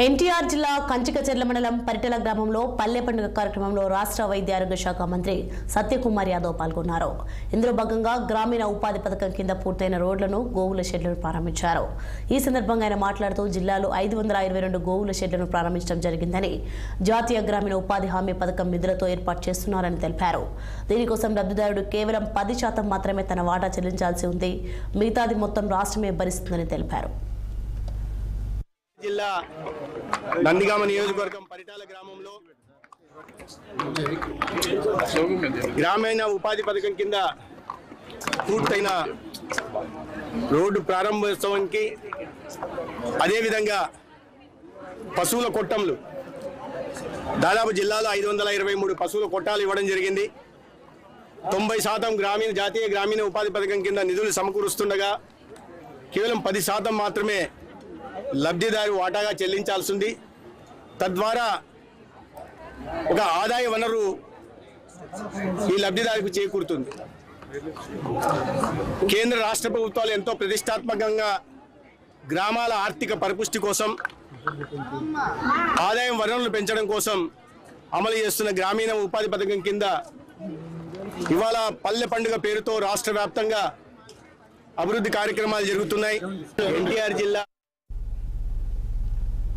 ఎన్టీఆర్ జిల్లా కంచికచెర్ల మండలం పరిటల గ్రామంలో పల్లె పండుగ కార్యక్రమంలో రాష్ట్ర వైద్య ఆరోగ్య శాఖ మంత్రి సత్యకుమార్ యాదవ్ పాల్గొన్నారు. ఇందులో భాగంగా గ్రామీణ ఉపాధి పథకం కింద పూర్తయిన రోడ్లను గోవుల షెడ్లను ప్రారంభించారు. ఈ సందర్భంగా ఆయన మాట్లాడుతూ జిల్లాలో 522 గోవుల షెడ్లను ప్రారంభించడం జరిగిందని, జాతీయ గ్రామీణ ఉపాధి హామీ పథకం నిధులతో ఏర్పాటు చేస్తున్నారని తెలిపారు. దీనికోసం లబ్ధిదారుడు కేవలం 10% మాత్రమే తన వాటా చెల్లించాల్సి ఉంది, మిగతాది మొత్తం రాష్ట్రమే భరిస్తుందని తెలిపారు. జిల్లా నందిగామ నియోజకవర్గం పరిటాల గ్రామంలో గ్రామీణ ఉపాధి పథకం కింద పూర్తయిన రోడ్డు ప్రారంభోత్సవానికి, అదేవిధంగా పశువుల కొట్టంలు దాదాపు జిల్లాలో 523 పశువుల కొట్టాలు ఇవ్వడం జరిగింది. 90% జాతీయ గ్రామీణ ఉపాధి పథకం కింద నిధులు సమకూరుస్తుండగా కేవలం 10% మాత్రమే లబ్ధిదారు వాటాగా చెల్లించాల్సి ఉంది. తద్వారా ఒక ఆదాయ వనరు ఈ లబ్ధిదారుకు చేకూరుతుంది. కేంద్ర రాష్ట్ర ప్రభుత్వాలు ఎంతో ప్రతిష్టాత్మకంగా గ్రామాల ఆర్థిక పరిపుష్టి కోసం, ఆదాయం వనరులను పెంచడం కోసం అమలు చేస్తున్న గ్రామీణ ఉపాధి పథకం కింద ఇవాళ పల్లె పండుగ పేరుతో రాష్ట్ర వ్యాప్తంగా అభివృద్ధి కార్యక్రమాలు జరుగుతున్నాయి. ఎన్టీఆర్ జిల్లా